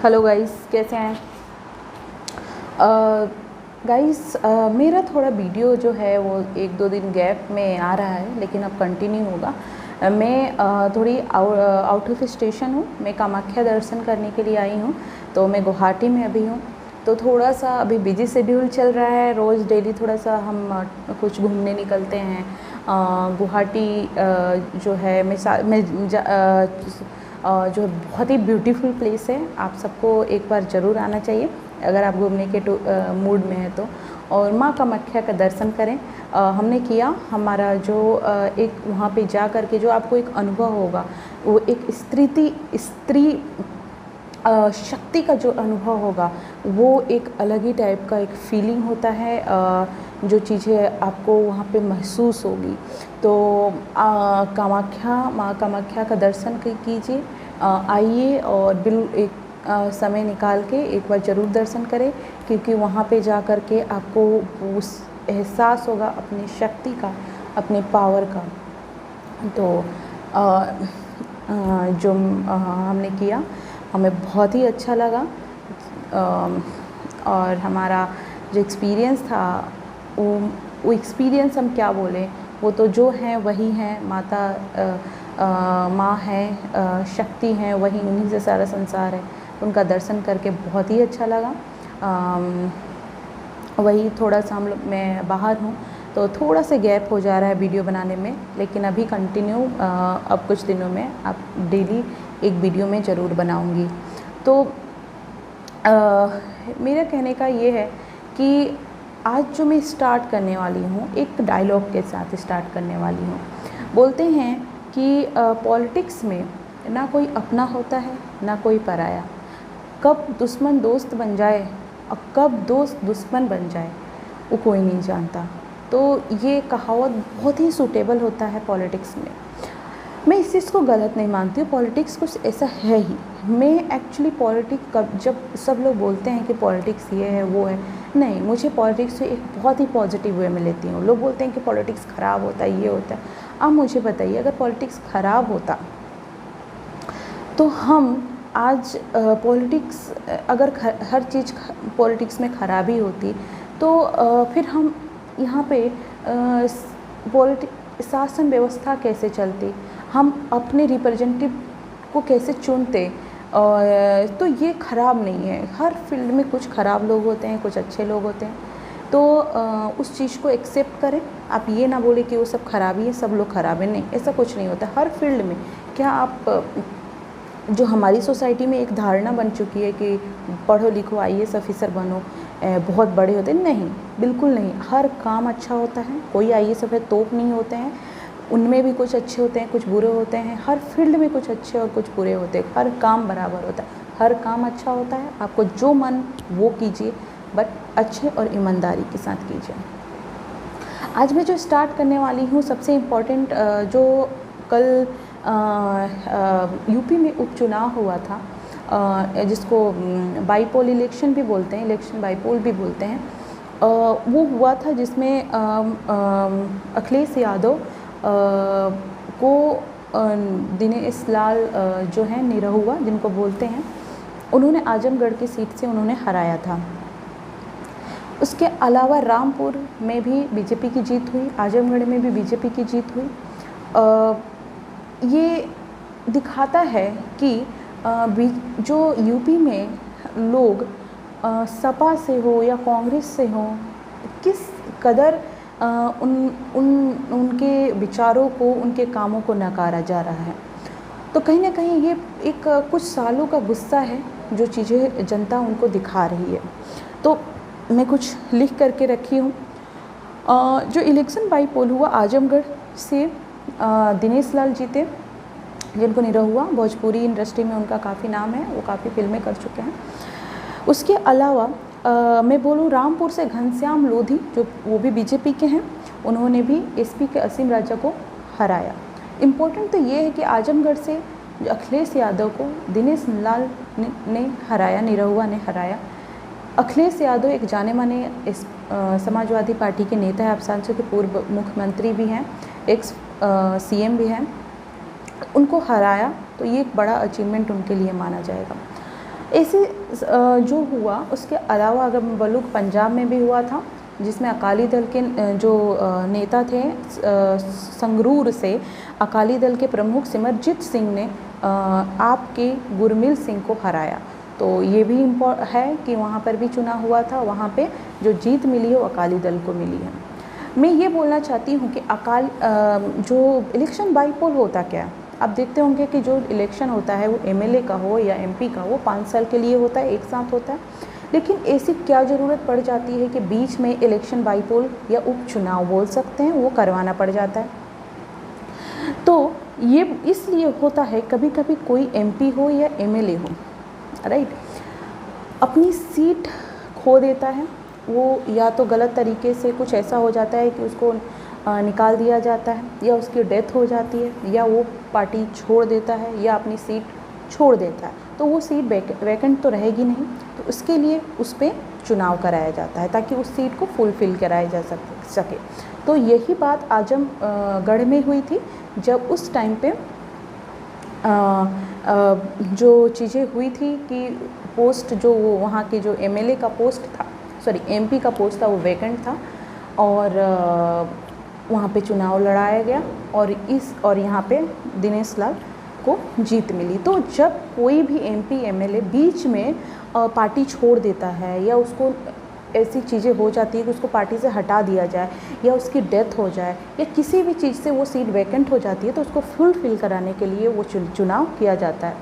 Hello guys, कैसे हैं guys. मेरा थोड़ा वीडियो जो है वो 1-2 दिन गैप में आ रहा है, लेकिन अब कंटिन्यू होगा। मैं थोड़ी आउट ऑफ स्टेशन हूँ। मैं कामाख्या दर्शन करने के लिए आई हूँ, तो मैं गुवाहाटी में अभी हूँ। तो थोड़ा सा अभी बिजी शेड्यूल चल रहा है। रोज़ डेली थोड़ा सा हम कुछ घूमने निकलते हैं। गुवाहाटी जो है जो बहुत ही ब्यूटीफुल प्लेस है। आप सबको एक बार ज़रूर आना चाहिए अगर आप घूमने के मूड में है तो। और माँ कामाख्या का दर्शन करें। हमने किया, हमारा जो एक वहाँ पे जा कर के जो आपको एक अनुभव होगा, वो एक स्त्री शक्ति का जो अनुभव होगा, वो एक अलग ही टाइप का एक फीलिंग होता है। जो चीज़ें आपको वहाँ पे महसूस होगी। तो माँ कामाख्या का दर्शन कीजिए। आइए और एक समय निकाल के एक बार ज़रूर दर्शन करें, क्योंकि वहाँ पे जा कर के आपको उस एहसास होगा अपनी शक्ति का, अपने पावर का। तो जो हमने किया, हमें बहुत ही अच्छा लगा। और हमारा जो एक्सपीरियंस था, वो एक्सपीरियंस हम क्या बोलें, वो तो जो हैं वही हैं। माता माँ हैं, शक्ति हैं, वही, उन्हीं से सारा संसार है। उनका दर्शन करके बहुत ही अच्छा लगा। वही थोड़ा सा मैं बाहर हूँ, तो थोड़ा सा गैप हो जा रहा है वीडियो बनाने में, लेकिन अभी कंटिन्यू अब कुछ दिनों में अब डेली एक वीडियो में ज़रूर बनाऊँगी। तो मेरा कहने का ये है कि आज जो मैं स्टार्ट करने वाली हूँ, एक डायलॉग के साथ स्टार्ट करने वाली हूँ। बोलते हैं कि पॉलिटिक्स में ना कोई अपना होता है, ना कोई पराया। कब दुश्मन दोस्त बन जाए और कब दोस्त दुश्मन बन जाए, वो कोई नहीं जानता। तो ये कहावत बहुत ही सूटेबल होता है पॉलिटिक्स में। मैं इस चीज़ को गलत नहीं मानती हूँ, पॉलिटिक्स कुछ ऐसा है ही। मैं एक्चुअली पॉलिटिक्स जब सब लोग बोलते हैं कि पॉलिटिक्स ये है वो है, नहीं, मुझे पॉलिटिक्स से एक बहुत ही पॉजिटिव वे में लेती हूँ। लोग बोलते हैं कि पॉलिटिक्स ख़राब होता है, ये होता है। अब मुझे बताइए, अगर पॉलिटिक्स ख़राब होता तो हम आज पॉलिटिक्स, अगर हर चीज़ पॉलिटिक्स में ख़राबी होती, तो फिर हम यहाँ पे शासन व्यवस्था कैसे चलती, हम अपने रिप्रेजेंटेटिव को कैसे चुनते। तो ये ख़राब नहीं है। हर फील्ड में कुछ ख़राब लोग होते हैं, कुछ अच्छे लोग होते हैं। तो उस चीज़ को एक्सेप्ट करें। आप ये ना बोले कि वो सब खराबी है, सब लोग ख़राब है, नहीं, ऐसा कुछ नहीं होता। हर फील्ड में क्या आप जो हमारी सोसाइटी में एक धारणा बन चुकी है कि पढ़ो लिखो IAS ऑफिसर बनो, बहुत बड़े होते हैं, नहीं, बिल्कुल नहीं। हर काम अच्छा होता है, कोई IAS ऑफिसर तोप नहीं होते हैं। उनमें भी कुछ अच्छे होते हैं, कुछ बुरे होते हैं। हर फील्ड में कुछ अच्छे और कुछ बुरे होते हैं। हर काम बराबर होता है, हर काम अच्छा होता है। आपको जो मन वो कीजिए, बट अच्छे और ईमानदारी के साथ कीजिए। आज मैं जो स्टार्ट करने वाली हूँ, सबसे इम्पोर्टेंट जो कल यूपी में उपचुनाव हुआ था, जिसको बाईपोल इलेक्शन भी बोलते हैं, इलेक्शन बाईपोल भी बोलते हैं, वो हुआ था, जिसमें अखिलेश यादव को दिनेश लाल जो है निरहुआ जिनको बोलते हैं, उन्होंने आजमगढ़ की सीट से उन्होंने हराया था। उसके अलावा रामपुर में भी बीजेपी की जीत हुई, आजमगढ़ में भी बीजेपी की जीत हुई। ये दिखाता है कि जो यूपी में लोग सपा से हो या कांग्रेस से हो, किस कदर उनके विचारों को, उनके कामों को नकारा जा रहा है। तो कहीं ना कहीं ये एक कुछ सालों का गुस्सा है, जो चीज़ें जनता उनको दिखा रही है। तो मैं कुछ लिख करके रखी हूँ। जो इलेक्शन बाईपोल हुआ, आजमगढ़ से दिनेश लाल जीते, जिनको निरहुआ, भोजपुरी इंडस्ट्री में उनका काफ़ी नाम है, वो काफ़ी फिल्में कर चुके हैं। उसके अलावा मैं बोलूँ, रामपुर से घनश्याम लोधी, जो वो भी बीजेपी के हैं, उन्होंने भी SP के असीम राजा को हराया। इम्पोर्टेंट तो ये है कि आजमगढ़ से अखिलेश यादव को दिनेश लाल ने हराया, निरहुआ ने हराया। अखिलेश यादव एक जाने माने समाजवादी पार्टी के नेता है, आप सांसद के पूर्व मुख्यमंत्री भी हैं, एक्स CM भी हैं। उनको हराया, तो ये एक बड़ा अचीवमेंट उनके लिए माना जाएगा। ऐसे जो हुआ, उसके अलावा अगर मैं बोलूँ पंजाब में भी हुआ था, जिसमें अकाली दल के जो नेता थे, संगरूर से अकाली दल के प्रमुख सिमरजीत सिंह ने आपके गुरमीत सिंह को हराया। तो ये भी है कि वहाँ पर भी चुनाव हुआ था, वहाँ पे जो जीत मिली है वो अकाली दल को मिली है। मैं ये बोलना चाहती हूँ कि जो इलेक्शन बाईपोल होता क्या है, आप देखते होंगे कि जो इलेक्शन होता है वो एमएलए का हो या एमपी का हो 5 साल के लिए होता है, एक साथ होता है। लेकिन ऐसी क्या ज़रूरत पड़ जाती है कि बीच में इलेक्शन बाईपोल या उपचुनाव बोल सकते हैं, वो करवाना पड़ जाता है। तो ये इसलिए होता है, कभी कभी कोई एमपी हो या एमएलए हो, राइट, अपनी सीट खो देता है, वो या तो गलत तरीके से कुछ ऐसा हो जाता है कि उसको निकाल दिया जाता है, या उसकी डेथ हो जाती है, या वो पार्टी छोड़ देता है, या अपनी सीट छोड़ देता है, तो वो सीट वैकेंट तो रहेगी नहीं, तो उसके लिए उस पर चुनाव कराया जाता है ताकि उस सीट को फुलफ़िल कराया जा सके। तो यही बात आजमगढ़ में हुई थी, जब उस टाइम पे जो चीज़ें हुई थी कि पोस्ट जो वहाँ के जो एमएलए का पोस्ट था, सॉरी एमपी का पोस्ट था, वो वैकेंट था, और वहाँ पे चुनाव लड़ाया गया, और यहाँ पे दिनेश लाल को जीत मिली। तो जब कोई भी एमपी एमएलए बीच में पार्टी छोड़ देता है, या उसको ऐसी चीज़ें हो जाती है कि उसको पार्टी से हटा दिया जाए, या उसकी डेथ हो जाए, या किसी भी चीज़ से वो सीट वैकेंट हो जाती है, तो उसको फुलफिल कराने के लिए वो चुनाव किया जाता है।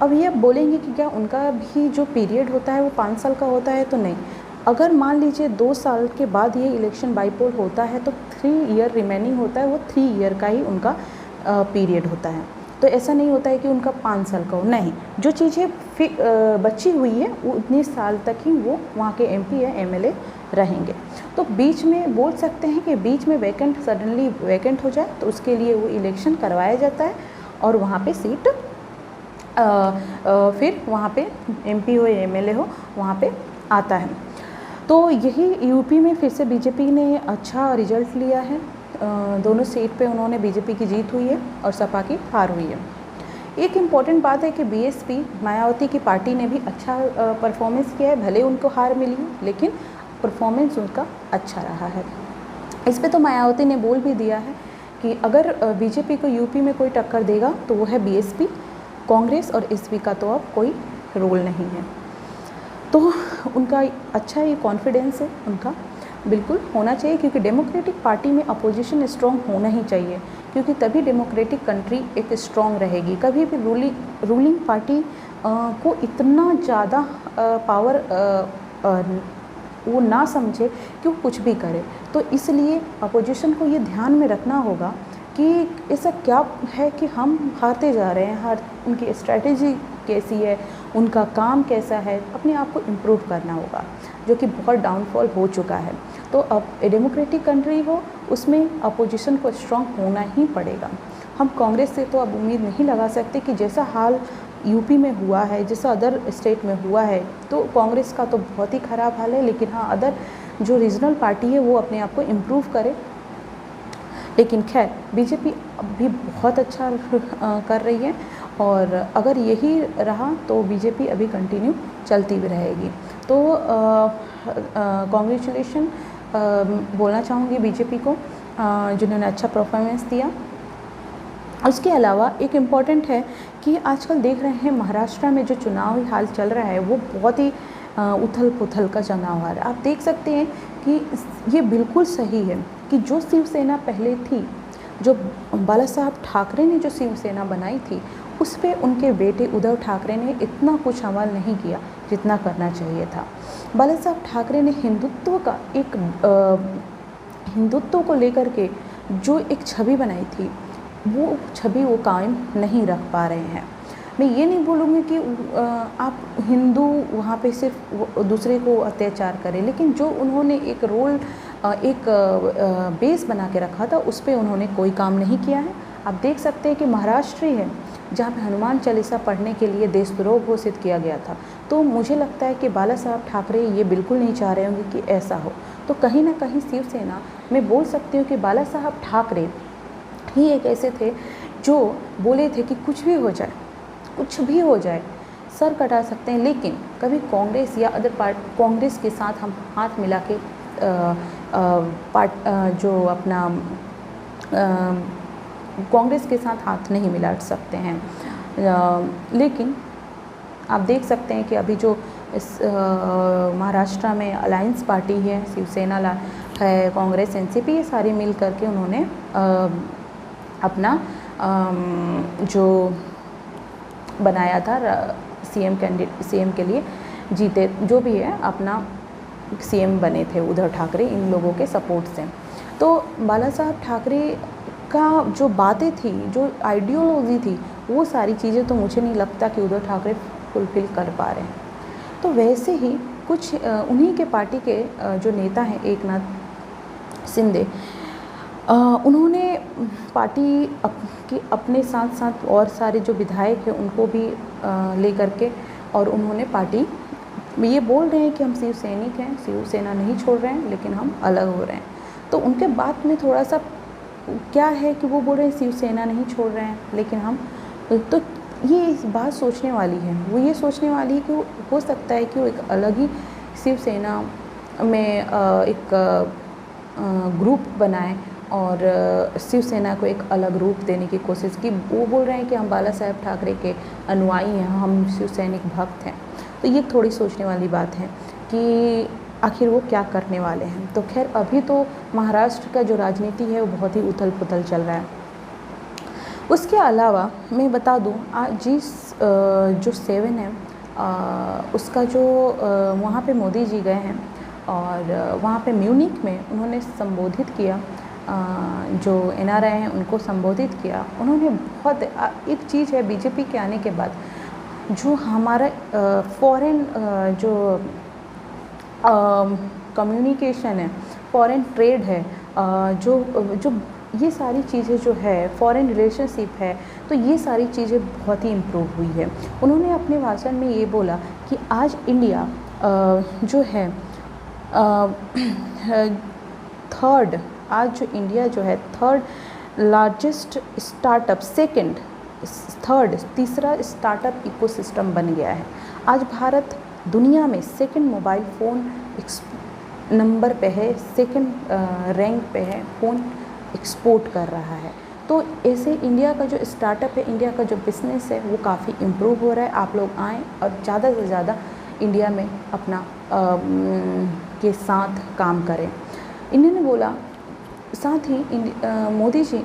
अब ये बोलेंगे कि क्या उनका भी जो पीरियड होता है वो 5 साल का होता है, तो नहीं। अगर मान लीजिए 2 साल के बाद ये इलेक्शन बाईपोल होता है, तो 3 ईयर रिमेनिंग होता है, वो 3 ईयर का ही उनका पीरियड होता है। तो ऐसा नहीं होता है कि उनका 5 साल का हो, नहीं, जो चीज़ें बची हुई है वो उतने साल तक ही वो वहाँ के एमपी या एमएलए रहेंगे। तो बीच में बोल सकते हैं कि बीच में सडनली वैकेंट हो जाए, तो उसके लिए वो इलेक्शन करवाया जाता है, और वहाँ पे सीट फिर वहाँ पे एमपी हो या एमएलए हो वहाँ पे आता है। तो यही यूपी में फिर से बीजेपी ने अच्छा रिजल्ट लिया है, दोनों सीट पे उन्होंने बीजेपी की जीत हुई है और सपा की हार हुई है। एक इम्पॉर्टेंट बात है कि बीएसपी मायावती की पार्टी ने भी अच्छा परफॉर्मेंस किया है, भले उनको हार मिली लेकिन परफॉर्मेंस उनका अच्छा रहा है। इस पे तो मायावती ने बोल भी दिया है कि अगर बीजेपी को यूपी में कोई टक्कर देगा तो वो है बीएसपी, कांग्रेस और एसपी का तो अब कोई रोल नहीं है। तो उनका अच्छा ये कॉन्फिडेंस है, उनका बिल्कुल होना चाहिए, क्योंकि डेमोक्रेटिक पार्टी में अपोजिशन स्ट्रॉन्ग होना ही चाहिए, क्योंकि तभी डेमोक्रेटिक कंट्री एक स्ट्रॉन्ग रहेगी। कभी भी रूलिंग पार्टी को इतना ज़्यादा पावर वो ना समझे कि वो कुछ भी करे। तो इसलिए अपोजिशन को ये ध्यान में रखना होगा कि ऐसा क्या है कि हम हारते जा रहे हैं, उनकी स्ट्रैटेजी कैसी है, उनका काम कैसा है, अपने आप को इम्प्रूव करना होगा, जो कि बहुत डाउनफॉल हो चुका है। तो अब डेमोक्रेटिक कंट्री हो, उसमें अपोजिशन को स्ट्रॉन्ग होना ही पड़ेगा। हम कांग्रेस से तो अब उम्मीद नहीं लगा सकते कि जैसा हाल यूपी में हुआ है, जैसा अदर स्टेट में हुआ है, तो कांग्रेस का तो बहुत ही ख़राब हाल है। लेकिन हाँ, अदर जो रीजनल पार्टी है वो अपने आप को इम्प्रूव करे। लेकिन खैर बीजेपी अब भी बहुत अच्छा कर रही है, और अगर यही रहा तो बीजेपी अभी कंटिन्यू चलती भी रहेगी। तो कॉन्ग्रेचुलेशन बोलना चाहूँगी बीजेपी को, जिन्होंने अच्छा परफॉर्मेंस दिया। उसके अलावा एक इम्पॉर्टेंट है कि आजकल देख रहे हैं महाराष्ट्र में जो चुनावी हाल चल रहा है वो बहुत ही उथल पुथल का चुनाव आ रहा है। आप देख सकते हैं कि ये बिल्कुल सही है कि जो शिवसेना पहले थी, जो बाला साहब ठाकरे ने जो शिवसेना बनाई थी, उस पर उनके बेटे उद्धव ठाकरे ने इतना कुछ अमल नहीं किया जितना करना चाहिए था। बाला साहब ठाकरे ने हिंदुत्व को लेकर के जो एक छवि बनाई थी, वो छवि वो कायम नहीं रख पा रहे हैं। मैं ये नहीं बोलूँगी कि आप हिंदू वहाँ पे सिर्फ दूसरे को अत्याचार करें, लेकिन जो उन्होंने एक रोल एक बेस बना के रखा था, उस पर उन्होंने कोई काम नहीं किया है। आप देख सकते हैं कि महाराष्ट्र ही है जहाँ पे हनुमान चालीसा पढ़ने के लिए देशद्रोह घोषित किया गया था। तो मुझे लगता है कि बाला साहब ठाकरे ये बिल्कुल नहीं चाह रहे होंगे कि ऐसा हो। तो कहीं ना कहीं शिवसेना, मैं बोल सकती हूँ कि बाला साहब ठाकरे ही एक ऐसे थे जो बोले थे कि कुछ भी हो जाए, कुछ भी हो जाए, सर कटा सकते हैं, लेकिन कभी कांग्रेस या अदर पार्टी, कांग्रेस के साथ हम हाथ मिला के जो अपना कांग्रेस के साथ हाथ नहीं मिला सकते हैं। लेकिन आप देख सकते हैं कि अभी जो इस महाराष्ट्र में अलायंस पार्टी है, शिवसेना है, कांग्रेस, एनसीपी, ये सारी मिल करके उन्होंने अपना जो बनाया था सीएम के लिए जीते, जो भी है अपना सीएम बने थे उद्धव ठाकरे, इन लोगों के सपोर्ट से। तो बाला साहब ठाकरे का जो बातें थी, जो आइडियोलॉजी थी, वो सारी चीज़ें तो मुझे नहीं लगता कि उद्धव ठाकरे फुलफ़िल कर पा रहे हैं। तो वैसे ही कुछ उन्हीं के पार्टी के जो नेता हैं एकनाथ शिंदे, उन्होंने पार्टी के अपने साथ साथ और सारे जो विधायक हैं उनको भी ले करके, और उन्होंने पार्टी ये बोल रहे हैं कि हम शिव सैनिक हैं, शिवसेना नहीं छोड़ रहे हैं, लेकिन हम अलग हो रहे हैं। तो उनके बात में थोड़ा सा क्या है कि वो बोल रहे हैं शिवसेना नहीं छोड़ रहे हैं, लेकिन हम, तो ये इस बात सोचने वाली है, वो ये सोचने वाली है कि हो सकता है कि वो एक अलग ही शिवसेना में एक ग्रुप बनाए और शिवसेना को एक अलग रूप देने की कोशिश की। वो बोल रहे हैं कि हम बाला साहेब ठाकरे के अनुयायी हैं, हम शिव सैनिक भक्त हैं। तो ये थोड़ी सोचने वाली बात है कि आखिर वो क्या करने वाले हैं। तो खैर, अभी तो महाराष्ट्र का जो राजनीति है वो बहुत ही उथल पुथल चल रहा है। उसके अलावा मैं बता दूं, आज जो 7 है उसका जो वहाँ पे मोदी जी गए हैं और वहाँ पे म्यूनिक में उन्होंने संबोधित किया, जो एनआरआई हैं उनको संबोधित किया उन्होंने। बहुत एक चीज़ है, बीजेपी के आने के बाद जो हमारा फॉरेन जो कम्युनिकेशन है, फॉरेन ट्रेड है, जो ये सारी चीज़ें जो है, फॉरेन रिलेशनशिप है, तो ये सारी चीज़ें बहुत ही इम्प्रूव हुई है। उन्होंने अपने भाषण में ये बोला कि आज इंडिया जो है आज जो इंडिया जो है थर्ड लार्जेस्ट स्टार्टअप, तीसरा स्टार्टअप इकोसिस्टम बन गया है। आज भारत दुनिया में सेकंड मोबाइल फ़ोन नंबर पे है, सेकंड रैंक पे है, फ़ोन एक्सपोर्ट कर रहा है। तो ऐसे इंडिया का जो स्टार्टअप है, इंडिया का जो बिज़नेस है, वो काफ़ी इम्प्रूव हो रहा है। आप लोग आएँ और ज़्यादा से ज़्यादा इंडिया में अपना के साथ काम करें। इन्होंने बोला, साथ ही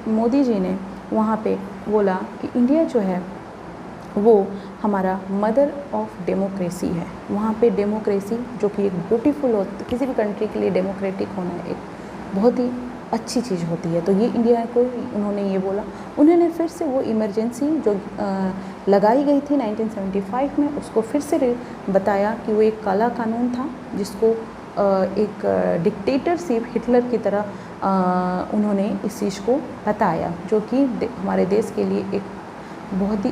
मोदी जी ने वहाँ पे बोला कि इंडिया जो है वो हमारा मदर ऑफ डेमोक्रेसी है। वहाँ पे डेमोक्रेसी जो कि एक ब्यूटीफुल होती, किसी भी कंट्री के लिए डेमोक्रेटिक होना एक बहुत ही अच्छी चीज़ होती है। तो ये इंडिया को उन्होंने ये बोला। उन्होंने फिर से वो इमरजेंसी जो लगाई गई थी 1975 में, उसको फिर से बताया कि वो एक काला कानून था, जिसको एक डिक्टेटरशिप हिटलर की तरह उन्होंने इस चीज़ को बताया, जो कि हमारे देश के लिए एक बहुत ही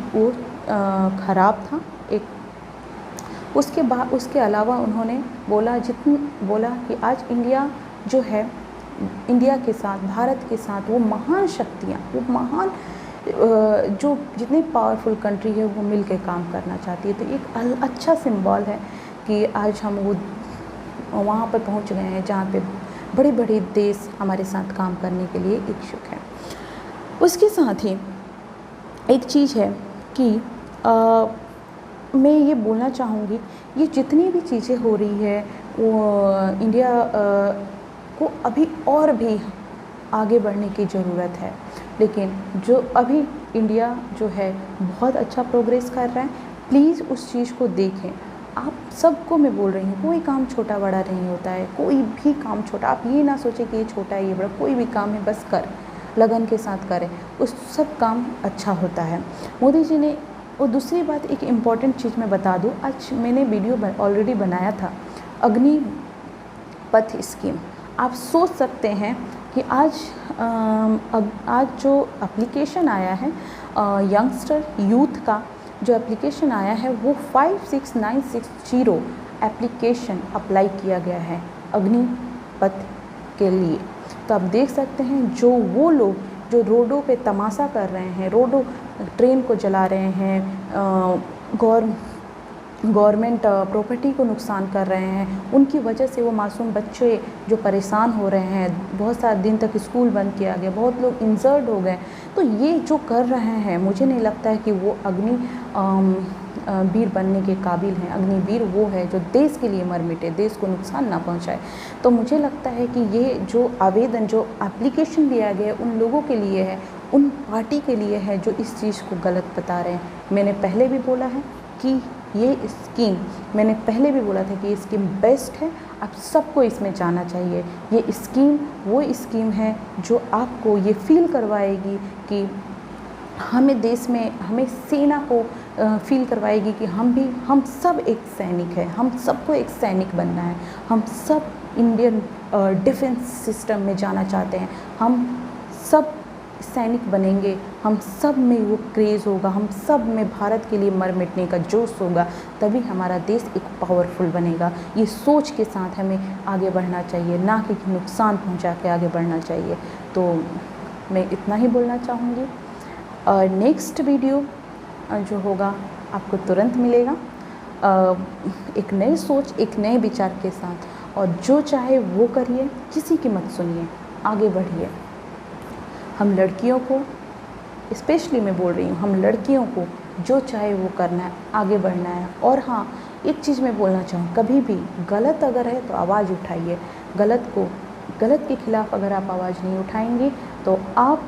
ख़राब था। एक उसके अलावा उन्होंने बोला कि आज इंडिया जो है, इंडिया के साथ, भारत के साथ वो महान शक्तियाँ, वो महान जो जितनी पावरफुल कंट्री है वो मिल के काम करना चाहती है। तो एक अच्छा सिंबल है कि आज हम वो वहाँ पर पहुँच गए हैं जहाँ पे बड़े बड़े देश हमारे साथ काम करने के लिए इच्छुक हैं। उसके साथ ही एक चीज़ है कि मैं ये बोलना चाहूँगी, ये जितनी भी चीज़ें हो रही है वो इंडिया को अभी और भी आगे बढ़ने की ज़रूरत है। लेकिन जो अभी इंडिया जो है बहुत अच्छा प्रोग्रेस कर रहा है, प्लीज़ उस चीज़ को देखें। आप सबको मैं बोल रही हूँ, कोई काम छोटा बड़ा नहीं होता है, कोई भी काम छोटा, आप ये ना सोचें कि ये छोटा है ये बड़ा, कोई भी काम है बस लगन के साथ करें, उस सब काम अच्छा होता है। मोदी जी ने, और दूसरी बात एक इम्पॉर्टेंट चीज़ मैं बता दूँ, आज मैंने वीडियो ऑलरेडी बनाया था अग्निपथ स्कीम। आप सोच सकते हैं कि आज जो एप्लीकेशन आया है यंगस्टर यूथ का जो एप्लीकेशन आया है, वो 56960 एप्लीकेशन अप्लाई किया गया है अग्निपथ के लिए। तो आप देख सकते हैं, जो वो लोग जो रोडों पे तमाशा कर रहे हैं, ट्रेन को जला रहे हैं, गवर्नमेंट प्रॉपर्टी को नुकसान कर रहे हैं, उनकी वजह से वो मासूम बच्चे जो परेशान हो रहे हैं, बहुत सारे दिन तक स्कूल बंद किया गया, बहुत लोग इंजर्ड हो गए। तो ये जो कर रहे हैं, मुझे नहीं लगता है कि वो वीर बनने के काबिल हैं। अग्निवीर वो है जो देश के लिए मर मिटे, देश को नुकसान ना पहुंचाए। तो मुझे लगता है कि ये जो आवेदन, जो एप्लीकेशन दिया गया है, उन लोगों के लिए है, उन पार्टी के लिए है जो इस चीज़ को गलत बता रहे हैं। मैंने पहले भी बोला है कि ये स्कीम, मैंने पहले भी बोला था कि ये स्कीम बेस्ट है, आप सबको इसमें जाना चाहिए। ये स्कीम वो स्कीम है जो आपको ये फील करवाएगी कि हमें देश में, हमें सेना को फील करवाएगी कि हम सब एक सैनिक है, हम सबको एक सैनिक बनना है, हम सब इंडियन डिफेंस सिस्टम में जाना चाहते हैं, हम सब सैनिक बनेंगे, हम सब में वो क्रेज़ होगा, हम सब में भारत के लिए मर मिटने का जोश होगा, तभी हमारा देश एक पावरफुल बनेगा। ये सोच के साथ हमें आगे बढ़ना चाहिए, ना कि नुकसान पहुंचा के आगे बढ़ना चाहिए। तो मैं इतना ही बोलना चाहूँगी। और नेक्स्ट वीडियो जो होगा आपको तुरंत मिलेगा, एक नई सोच, एक नए विचार के साथ। और जो चाहे वो करिए, किसी की मत सुनिए, आगे बढ़िए। हम लड़कियों को, स्पेशली मैं बोल रही हूँ, हम लड़कियों को जो चाहे वो करना है, आगे बढ़ना है। और हाँ, एक चीज़ मैं बोलना चाहूँ, कभी भी गलत अगर है तो आवाज़ उठाइए। गलत के ख़िलाफ़ अगर आप आवाज़ नहीं उठाएंगे तो आप,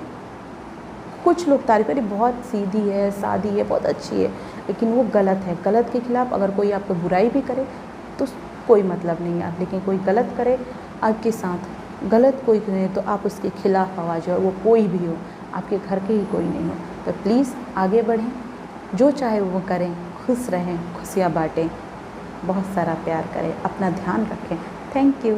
कुछ लोग तारीफ करें बहुत सीधी है, सादी है, बहुत अच्छी है, लेकिन वो गलत है। गलत के ख़िलाफ़ अगर कोई आपको बुराई भी करे तो कोई मतलब नहीं है, लेकिन कोई गलत करे आपके साथ, गलत कोई करे तो आप उसके ख़िलाफ़ आवाज़ हो, और वो कोई भी हो, आपके घर के ही कोई नहीं हो। तो प्लीज़ आगे बढ़ें, जो चाहे वो करें, खुश रहें, खुशियाँ बाँटें, बहुत सारा प्यार करें, अपना ध्यान रखें। Thank you.